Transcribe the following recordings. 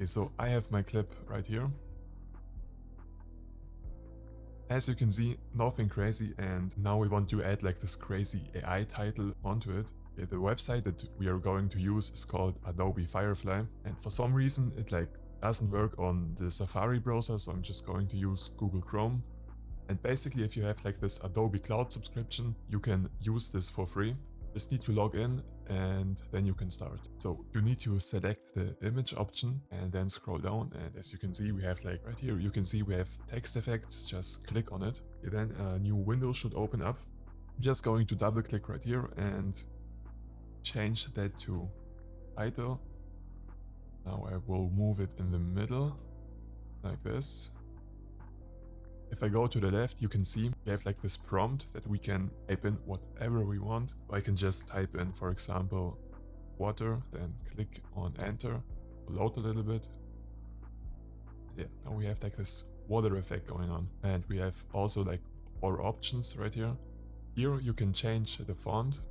Okay, so I have my clip right here. As you can see, nothing crazy, and now we want to add like this crazy AI title onto it. Okay, the website that we are going to use is called Adobe Firefly, and for some reason it like doesn't work on the Safari browser, so I'm just going to use Google Chrome. And basically, if you have like this Adobe Cloud subscription, you can use this for free. Just need to log in and then you can start. So you need to select the image option and then scroll down. And as you can see, we have like right here, you can see we have text effects. Just click on it. And then a new window should open up. I'm just going to double click right here and change that to title. Now I will move it in the middle like this. If I go to the left, you can see we have like this prompt that we can type in whatever we want. I can just type in, for example, water, then click on enter, load a little bit. Yeah, now we have like this water effect going on. And we have also like our options right here. Here you can change the font.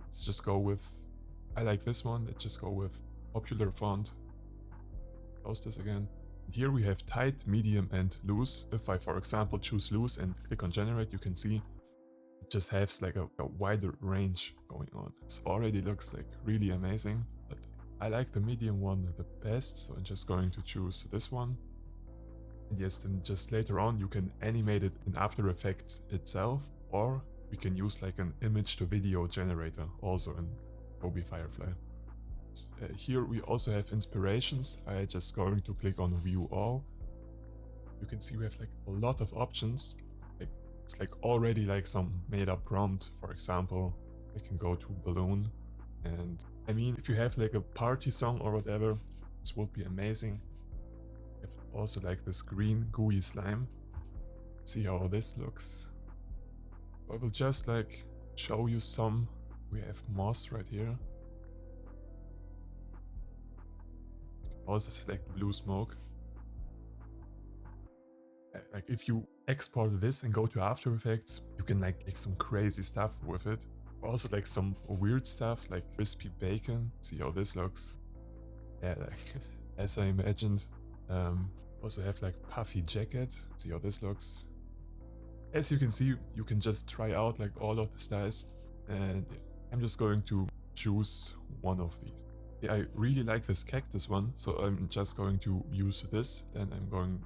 Let's just go with, I like this one. Let's just go with popular font. Close this again. Here we have tight, medium and loose. If I, for example, choose loose and click on generate, you can see it just has like a wider range going on. It already looks like really amazing, but I like the medium one the best, so I'm just going to choose this one. And yes, then just later on you can animate it in After Effects itself, or we can use like an image to video generator also in Adobe Firefly. Here we also have inspirations. I just going to click on view all. You can see we have like a lot of options. Like it's like already like some made up prompt. For example, I can go to balloon, and I mean, if you have like a party song or whatever, this would be amazing. We have also like this green gooey slime. See how this looks. I will just like show you some. We have moss right here. Also select blue smoke. Like if you export this and go to After Effects, you can like make some crazy stuff with it. Also like some weird stuff like crispy bacon. See how this looks. Yeah, like as I imagined. Also have like puffy jacket. See how this looks. As you can see, you can just try out like all of the styles, and I'm just going to choose one of these. I really like this cactus one, so I'm just going to use this. Then I'm going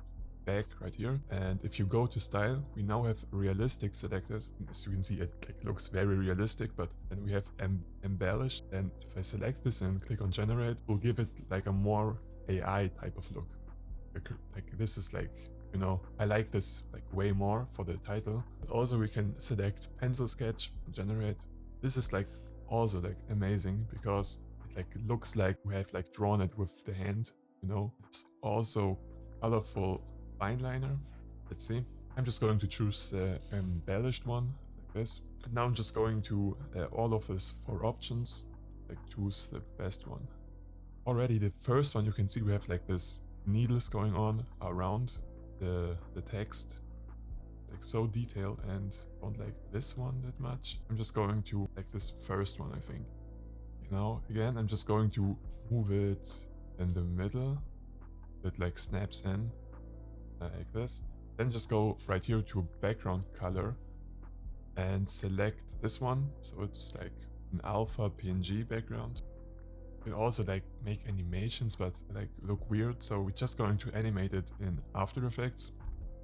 back right here, and if you go to style, we now have realistic selected. As you can see, it like looks very realistic, but then we have embellished. And if I select this and click on generate, we'll give it like a more AI type of look. Like this is like, you know, I like this like way more for the title. But also we can select pencil sketch, generate. This is like also like amazing because like looks like we have like drawn it with the hand, you know. It's also colorful fine liner. Let's see. I'm just going to choose the embellished one like this. And now I'm just going to all of this for options, like choose the best one. Already the first one, you can see we have like this needles going on around the text, like so detailed, and don't like this one that much. I'm just going to like this first one, I think. Now again, I'm just going to move it in the middle. It like snaps in like this. Then just go right here to background color and select this one. So it's like an alpha PNG background. You can also like make animations, but like look weird. So we're just going to animate it in After Effects.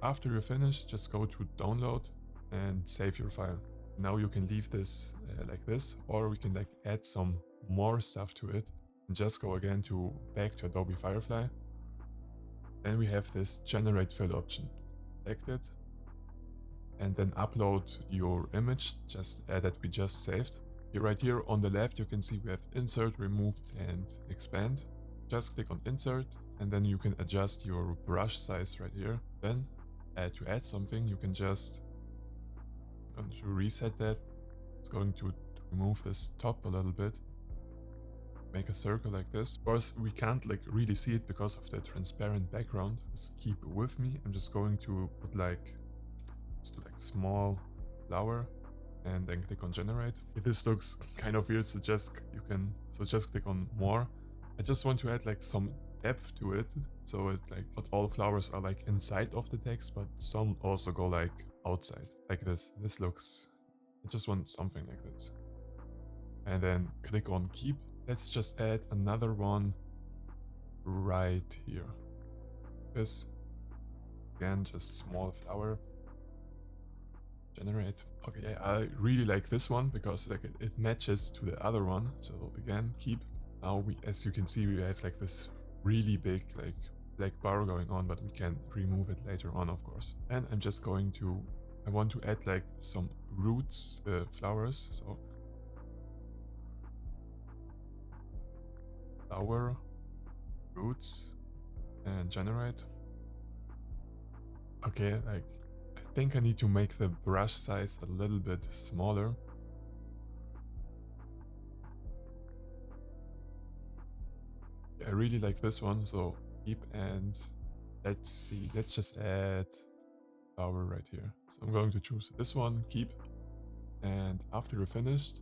After you're finished, just go to download and save your file. Now you can leave this like this, or we can like add some more stuff to it and just go again to back to Adobe Firefly. Then we have this generate fill option. Select it and then upload your image just that we just saved. Right here on the left you can see we have insert, remove and expand. Just click on insert and then you can adjust your brush size right here. Then to add something, you can just to reset that. It's going to remove this top a little bit, make a circle like this. Of course we can't like really see it because of the transparent background. Just keep it with me. I'm just going to put like small flower and then click on generate. This looks kind of weird, so just click on more. I just want to add like some depth to it, so it like not all flowers are like inside of the text, but some also go like outside, like this. This looks, I just want something like this. And then click on keep. Let's just add another one right here. This, again, just small flower. Generate. Okay, I really like this one because like it matches to the other one. So again, keep. Now we, as you can see, we have like this really big like black bar going on, but we can remove it later on, of course. And I'm just going to, I want to add like some roots, flowers. So flower, roots, and generate. Okay, like I think I need to make the brush size a little bit smaller. I really like this one, so keep, and let's see, let's just add flower right here. So I'm going to choose this one, keep, and after you're finished,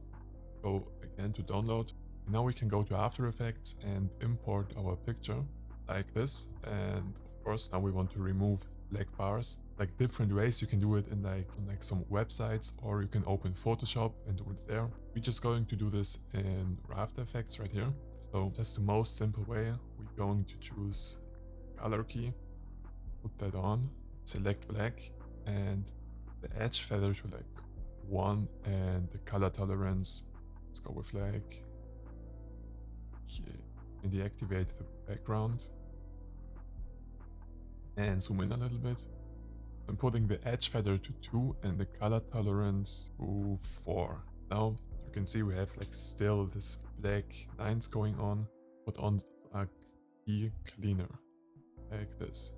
go again to download. Now we can go to After Effects and import our picture like this. And of course, now we want to remove black bars. Like different ways you can do it in like some websites, or you can open Photoshop and do it there. We're just going to do this in After Effects right here. So just the most simple way, we're going to choose color key, put that on, select black, and the edge feather to like 1, and the color tolerance, let's go with like, okay, and deactivate the background and zoom in a little bit. I'm putting the edge feather to 2 and the color tolerance to 4. Now you can see we have like still this black lines going on. Put on a key cleaner like this.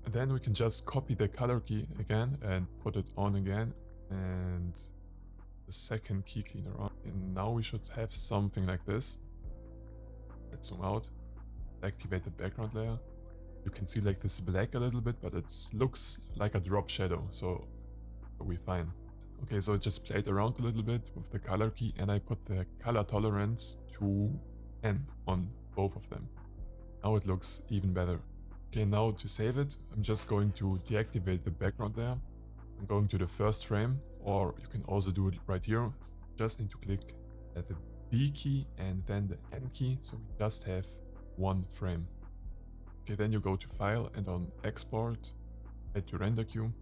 And then we can just copy the color key again and put it on again, and the second key cleaner on. And now we should have something like this. Let's zoom out, activate the background layer. You can see like this black a little bit, but it looks like a drop shadow, so we're fine. Okay, so I just played around a little bit with the color key, and I put the color tolerance to 10 on both of them. Now it looks even better. Okay, now to save it, I'm just going to deactivate the background layer. I'm going to the first frame, or you can also do it right here. Just need to click at the B key and then the N key, so we just have one frame. Okay, then you go to File and on Export, add to Render Queue,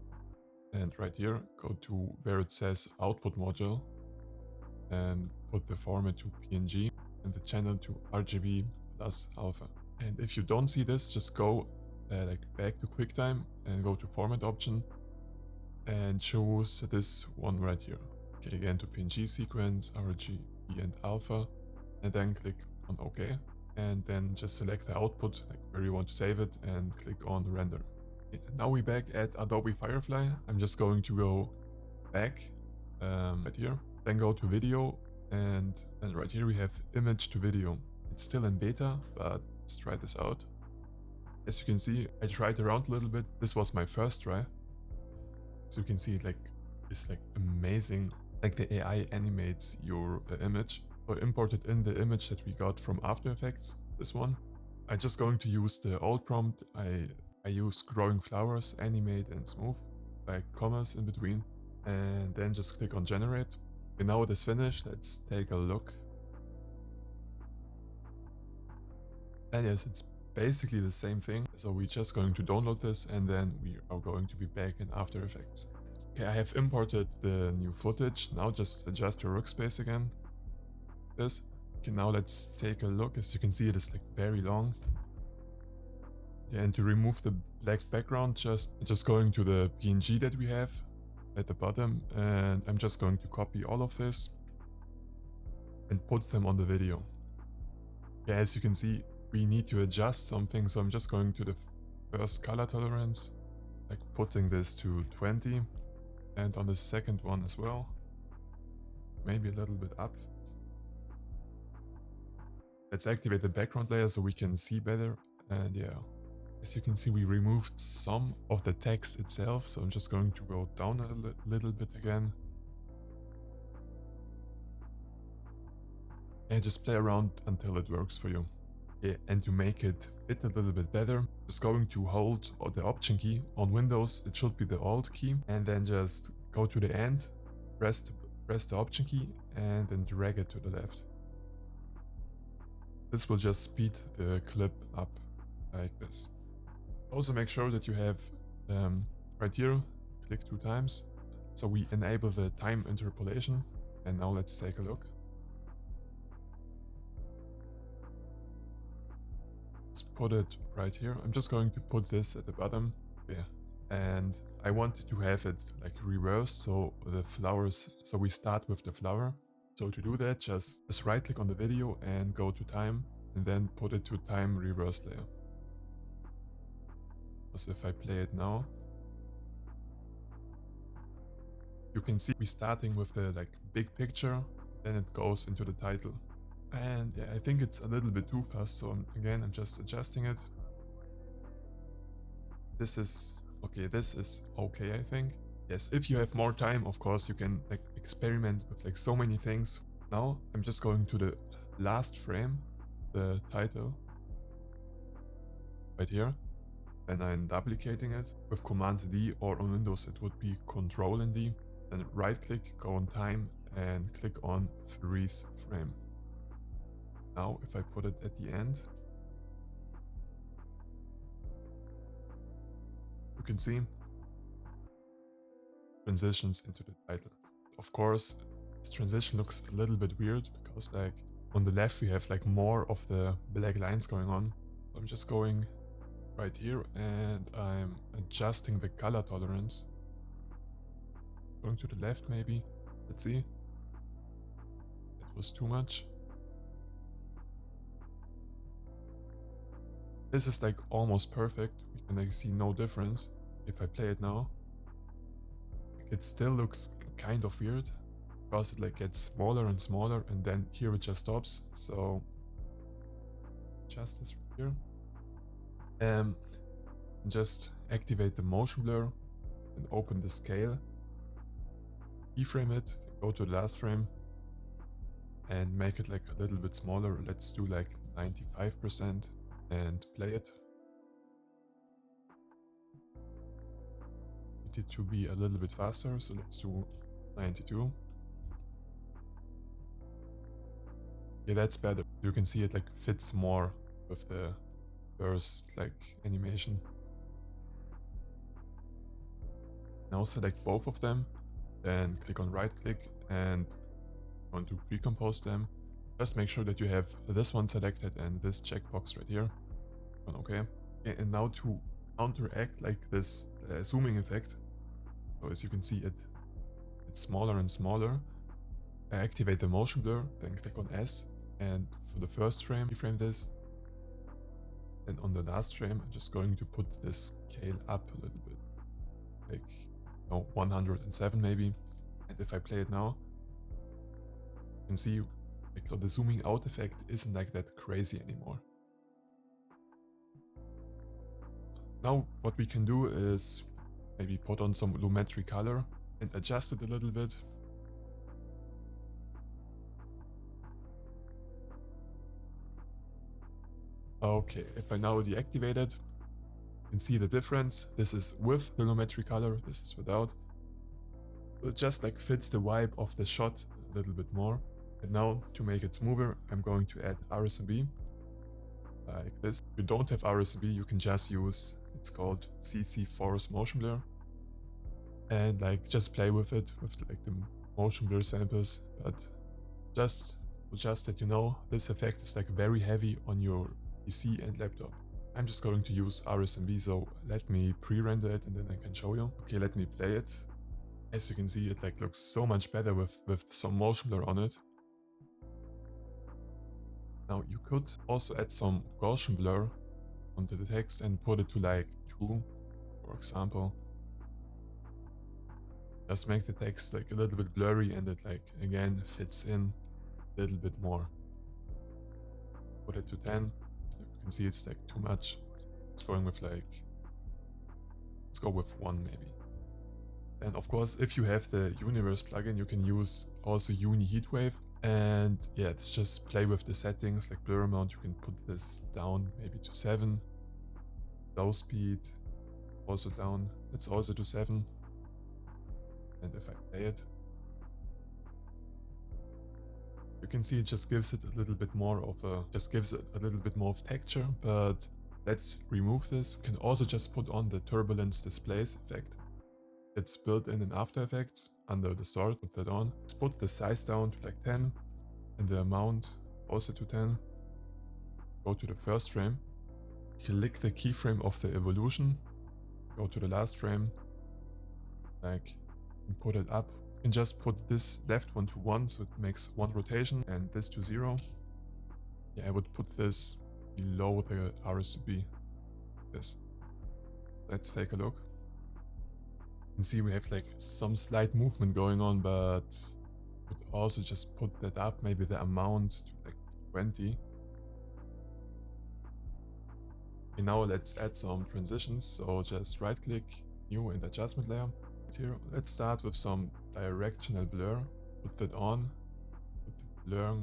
and right here go to where it says Output Module and put the format to PNG and the channel to RGB plus alpha. And if you don't see this, just go like back to QuickTime and go to Format option and choose this one right here. Okay, again to PNG sequence, RGB and alpha, and then click on OK. And then just select the output, like where you want to save it, and click on Render. Okay, now we're back at Adobe Firefly. I'm just going to go back right here, then go to Video, and right here we have Image to Video. It's still in beta, but let's try this out. As you can see, I tried around a little bit. This was my first try. So you can see it like it's like amazing. Like the AI animates your image. So I imported in the image that we got from After Effects, this one. I'm just going to use the old prompt. I use growing flowers, animate and smooth, like commas in between, and then just click on generate. Okay, now it is finished. Let's take a look. And yes, it's basically the same thing. So we're just going to download this, and then we are going to be back in After Effects. Okay, I have imported the new footage. Now just adjust your workspace again. This. Okay, now let's take a look. As you can see, it is like very long. Yeah, and to remove the black background, just going to the PNG that we have at the bottom, and I'm just going to copy all of this and put them on the video. Yeah, as you can see, we need to adjust something, so I'm just going to the first color tolerance, like putting this to 20, and on the second one as well, maybe a little bit up. Let's activate the background layer so we can see better, and yeah, as you can see, we removed some of the text itself, so I'm just going to go down a little bit again. And just play around until it works for you. Yeah, and to make it fit a little bit better, just going to hold the Option key. On Windows, it should be the Alt key, and then just go to the end, press the Option key, and then drag it to the left. This will just speed the clip up like this. Also make sure that you have right here, click 2 times. So we enable the time interpolation, and now let's take a look. Put it right here. I'm just going to put this at the bottom. Yeah. And I want to have it like reversed, so the flowers, so we start with the flower. So to do that, just right click on the video and go to time, and then put it to time reverse layer. So if I play it now, you can see we're starting with the like big picture, then it goes into the title. And yeah, I think it's a little bit too fast, so again, I'm just adjusting it. This is okay, I think. Yes, if you have more time, of course, you can like experiment with like so many things. Now, I'm just going to the last frame, the title, right here. Then I'm duplicating it with Command D, or on Windows it would be Control and D. Then right click, go on time, and click on freeze frame. Now, if I put it at the end, you can see transitions into the title. Of course, this transition looks a little bit weird because like on the left we have like more of the black lines going on. I'm just going right here and I'm adjusting the color tolerance. Going to the left maybe. Let's see. That was too much. This is like almost perfect. We can like see no difference. If I play it now, it still looks kind of weird because it like gets smaller and smaller, and then here it just stops. So adjust this right here. Just activate the motion blur and open the scale. Keyframe it, go to the last frame and make it like a little bit smaller. Let's do like 95%. And play it. Need it to be a little bit faster, so let's do 92. Yeah, that's better. You can see it like fits more with the first like animation. Now select both of them, then click on right click and want to pre-compose them. Just make sure that you have this one selected and this checkbox right here. Okay. And now to counteract like this zooming effect, so as you can see it's smaller and smaller. Activate the motion blur, then click on S, and for the first frame, keyframe this. And on the last frame, I'm just going to put this scale up a little bit, like 107 maybe. And if I play it now, you can see so the zooming out effect isn't like that crazy anymore. Now what we can do is maybe put on some lumetri color and adjust it a little bit. Okay, if I now deactivate it, you can see the difference. This is with the lumetri color, this is without. It just like fits the vibe of the shot a little bit more. And now to make it smoother, I'm going to add RSB like this. If you don't have RSB, you can just use, it's called CC Force Motion Blur, and like just play with it with like the motion blur samples. But just that you know, this effect is like very heavy on your PC and laptop. I'm just going to use RSB, so let me pre-render it and then I can show you. Okay, let me play it. As you can see, it like looks so much better with some motion blur on it. Now you could also add some Gaussian blur onto the text and put it to like 2, for example. Just make the text like a little bit blurry and it like again fits in a little bit more. Put it to 10. You can see it's like too much. It's going with like, let's go with 1 maybe. And of course, if you have the Universe plugin, you can use also Uni Heatwave. And yeah, let's just play with the settings, like blur amount, you can put this down maybe to 7. Low speed, also down, let's also do 7. And if I play it, you can see it just gives it a little bit more of texture, but let's remove this. We can also just put on the turbulence displays effect. It's built in After Effects under the start, put that on. Let's put the size down to like 10 and the amount also to 10. Go to the first frame, click the keyframe of the evolution, go to the last frame, like, and put it up. You can just put this left one to 1, so it makes 1 rotation, and this to 0. Yeah, I would put this below the RSB. This. Let's take a look. You can see we have like some slight movement going on, but would also just put that up, maybe the amount to like 20. Okay, now let's add some transitions. So just right click, new and adjustment layer. Here, let's start with some directional blur. Put that on, put the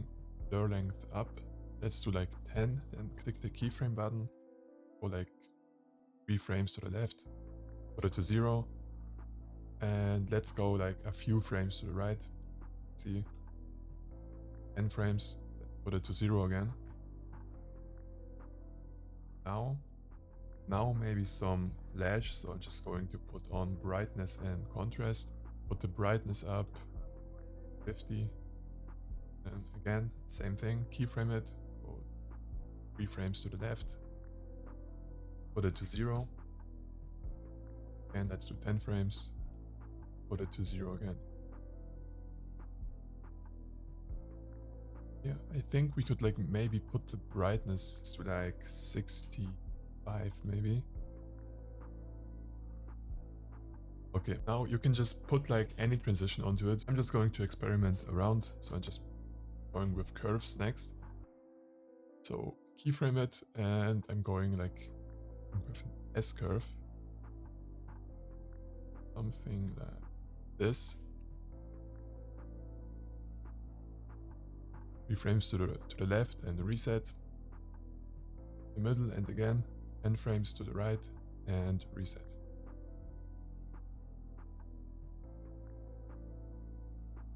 blur length up. Let's do like 10, then click the keyframe button, go like 3 frames to the left, put it to 0, and let's go like a few frames to the right. See, 10 frames, put it to 0 again. Now maybe some flash, so I'm just going to put on brightness and contrast. Put the brightness up 50, and again, same thing, keyframe it, go 3 frames to the left, put it to 0, and let's do 10 frames, put it to 0 again. Yeah, I think we could like maybe put the brightness to like 65 maybe. Okay, now you can just put like any transition onto it. I'm just going to experiment around, so I'm just going with curves next. So keyframe it, and I'm going like with an S curve. Something like this. 3 frames to the left and reset. The middle, and again 10 frames to the right and reset.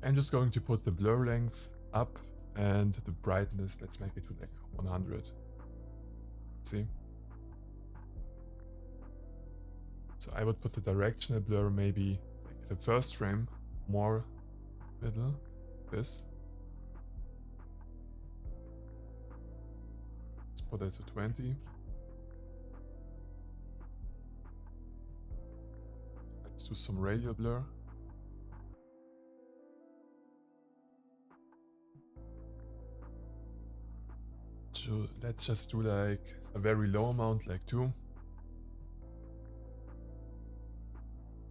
I'm just going to put the blur length up and the brightness, let's make it to like 100. See? So I would put the directional blur maybe like the first frame more middle, this. Let's put it to 20. Let's do some radial blur. So let's just do like a very low amount, like 2.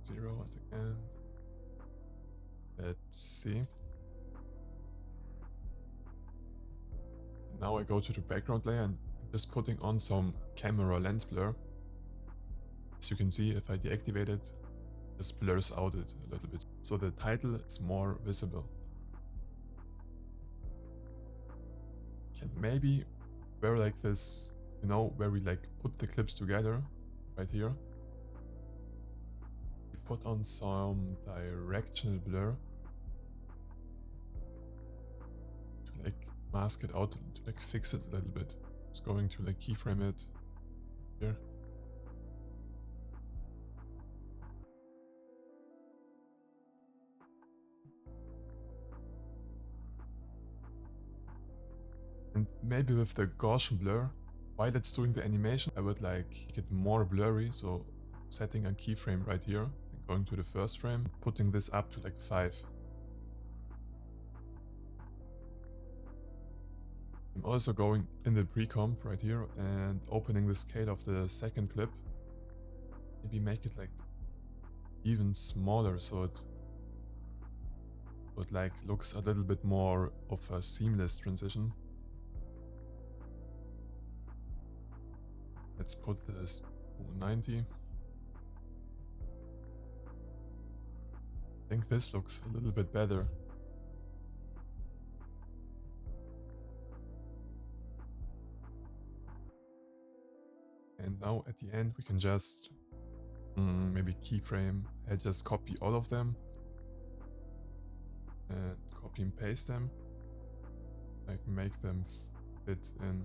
0 and again. Let's see. Now I go to the background layer and I'm just putting on some camera lens blur. As you can see, if I deactivate it, just blurs out it a little bit, so the title is more visible. Can maybe wear like this, you know, where we like put the clips together, right here. We put on some directional blur to like mask it out, to like fix it a little bit. Just going to like keyframe it here. And maybe with the Gaussian blur, while it's doing the animation, I would like make it more blurry, so setting a keyframe right here, and going to the first frame, putting this up to like 5. I'm also going in the pre-comp right here and opening the scale of the second clip. Maybe make it like even smaller, so it like looks a little bit more of a seamless transition. Let's put this to 90. I think this looks a little bit better. And now at the end we can just maybe keyframe and just copy all of them and copy and paste them, like make them fit in.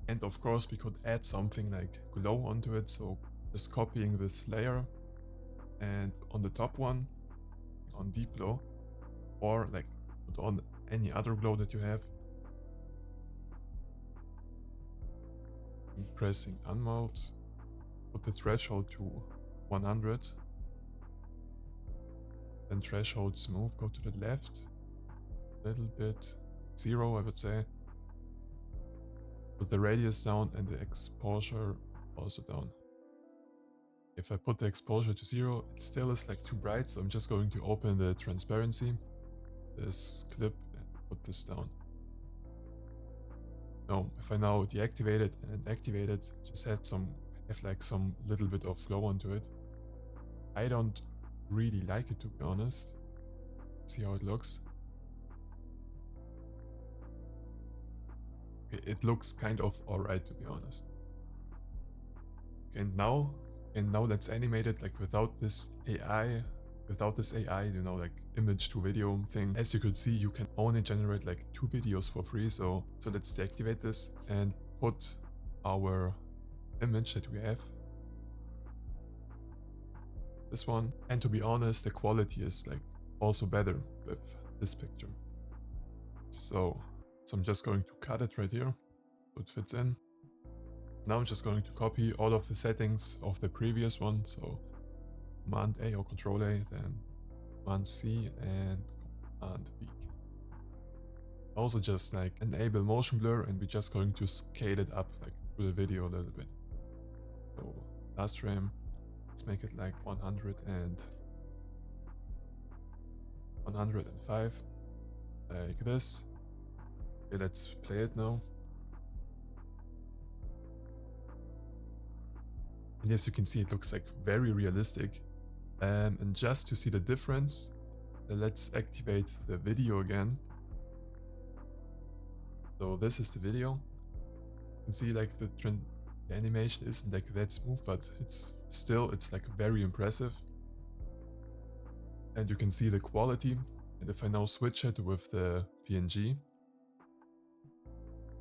And of course we could add something like glow onto it, so just copying this layer and on the top one, on deep glow, or like put on any other glow that you have. And pressing unmount, put the threshold to 100. Then threshold smooth, go to the left a little bit, 0 I would say. Put the radius down and the exposure also down. If I put the exposure to 0, it still is like too bright, so I'm just going to open the transparency, this clip, and put this down. Now, if I now deactivate it and activate it, just have like some little bit of glow onto it. I don't really like it, to be honest. See how it looks. Okay, it looks kind of alright, to be honest. Okay, and now let's animate it like without this AI, you know, like image to video thing. As you could see, you can only generate like 2 videos for free. So let's deactivate this and put our image that we have, this one. And to be honest, the quality is like also better with this picture. So I'm just going to cut it right here so it fits in. Now I'm just going to copy all of the settings of the previous one. So Command A or Control A, then Command C and Command B. Also just like enable motion blur, and we're just going to scale it up like through the video a little bit. So last frame, let's make it like 100 and 105, like this. Okay, let's play it now. And as you can see, it looks like very realistic. And just to see the difference, let's activate the video again. So this is the video. You can see like the animation isn't like that smooth, but it's like very impressive. And you can see the quality. And if I now switch it with the PNG,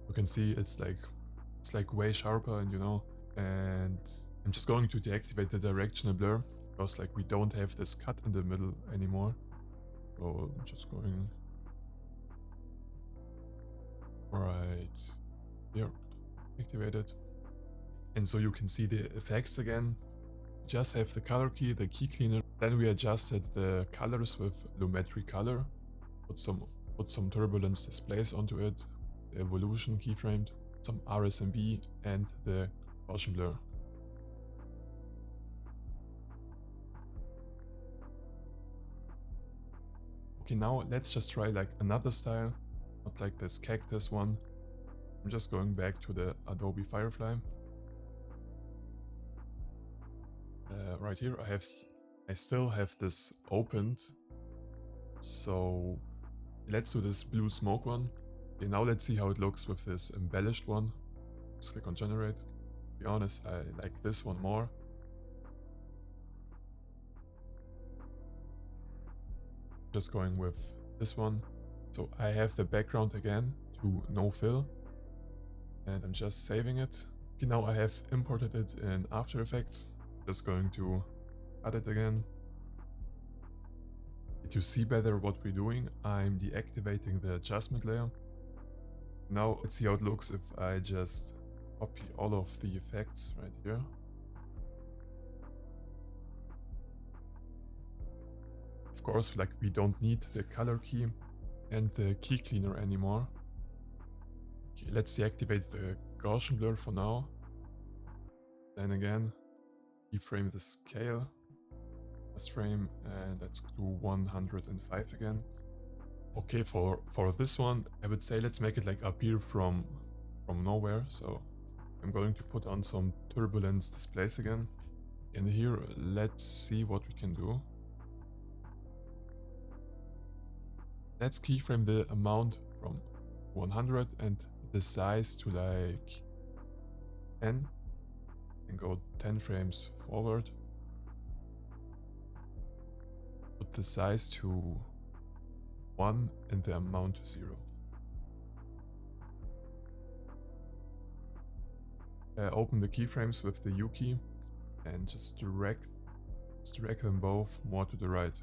you can see it's like way sharper, and you know. And I'm just going to deactivate the directional blur because like we don't have this cut in the middle anymore. So I'm just going right here, activate it. And so you can see the effects again. Just have the color key, the key cleaner. Then we adjusted the colors with Lumetri color. Put some turbulence displays onto it, the evolution keyframed, some RSMB, and the Gaussian blur. Okay, now let's just try like another style, not like this cactus one. I'm just going back to the Adobe Firefly. Right here I still have this opened. So let's do this blue smoke one. Okay, now let's see how it looks with this embellished one. Let's click on generate. To be honest, I like this one more. Just going with this one. So I have the background again to no fill, and I'm just saving it. Okay, now I have imported it in After Effects. Just going to cut it again. To see better what we're doing, I'm deactivating the adjustment layer. Now let's see how it looks if I just copy all of the effects right here. Of course, like we don't need the color key and the key cleaner anymore. Okay, let's deactivate the Gaussian blur for now. Then again, keyframe the scale, last frame, and let's do 105 again. Okay, for this one, I would say let's make it like appear from nowhere. So I'm going to put on some turbulence displays again. And here, let's see what we can do. Let's keyframe the amount from 100 and the size to like 10 and go 10 frames forward. Put the size to 1 and the amount to 0. Open the keyframes with the U key and just drag them both more to the right.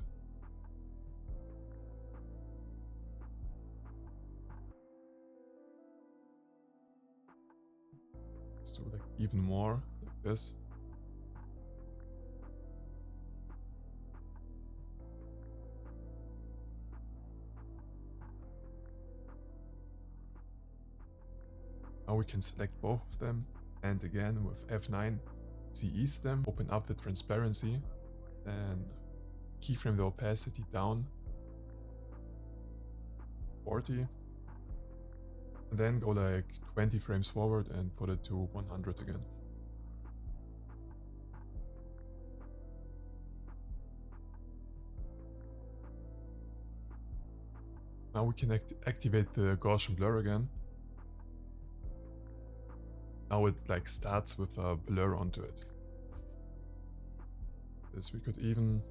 Let's do like even more, like this. Now we can select both of them, and again with F9, ease them, open up the transparency, and keyframe the opacity down 40, and then go like 20 frames forward and put it to 100 again. Now we can activate the Gaussian blur again. Now it like starts with a blur onto it. This we could even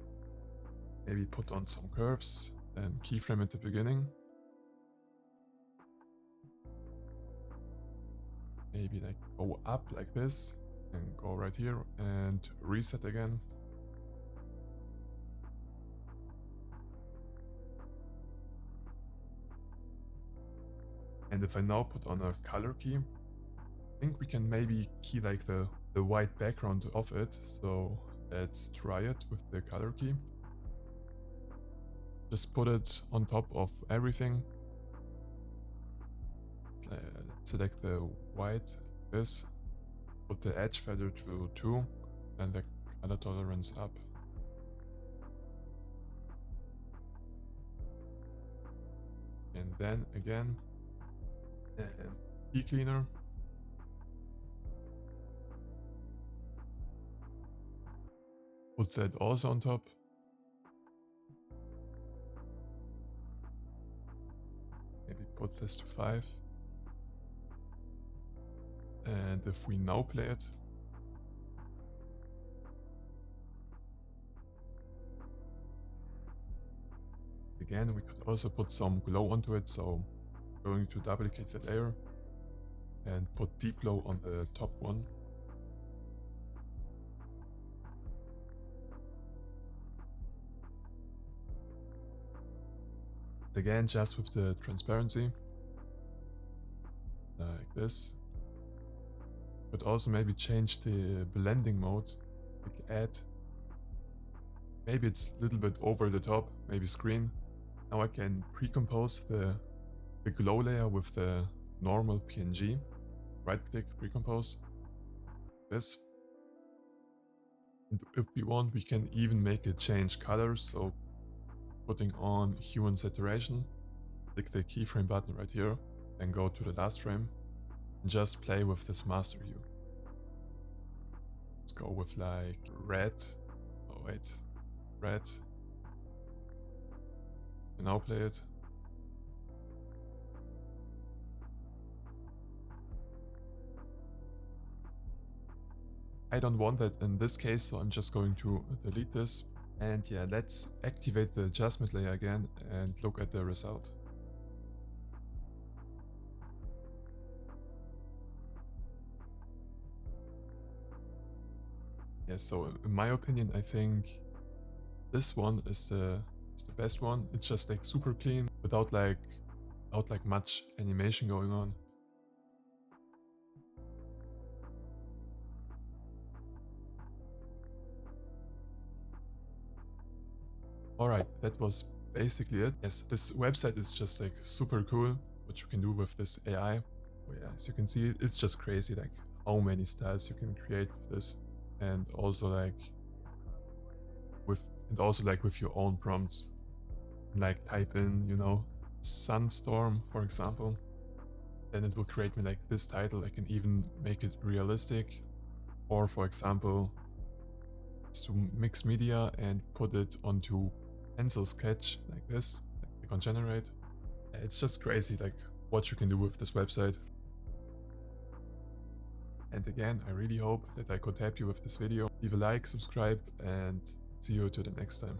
maybe put on some curves and keyframe at the beginning. Maybe like go up like this and go right here and reset again. And if I now put on a color key, I think we can maybe key like the white background of it. So let's try it with the color key. Just put it on top of everything. Let's select the white, this. Put the edge feather to 2 and the color tolerance up. And then again, key cleaner. Put that also on top. Maybe put this to 5. And if we now play it, again, we could also put some glow onto it. So going to duplicate that layer and put deep glow on the top one. Again, just with the transparency, like this. Could also maybe change the blending mode, like add. Maybe it's a little bit over the top, maybe screen. Now I can pre-compose the glow layer with the normal PNG. Right click, pre-compose. This. And if we want, we can even make it change colors. So putting on hue and saturation, click the keyframe button right here, then go to the last frame and just play with this master hue. Let's go with like red. Oh wait, red. And now play it. I don't want that in this case, so I'm just going to delete this. And yeah, let's activate the adjustment layer again and look at the result. Yes, so in my opinion, I think this one is the best one. It's just like super clean without like much animation going on. Alright, that was basically it. Yes, this website is just like super cool, what you can do with this AI. Oh yeah, as you can see, it's just crazy like how many styles you can create with this. And also like with your own prompts. Like type in, you know, Sunstorm, for example. Then it will create me like this title. I can even make it realistic. Or for example, to mix media and put it onto pencil sketch like this. Click on generate. It's just crazy, like, what you can do with this website. And again, I really hope that I could help you with this video. Leave a like, subscribe, and see you to the next time.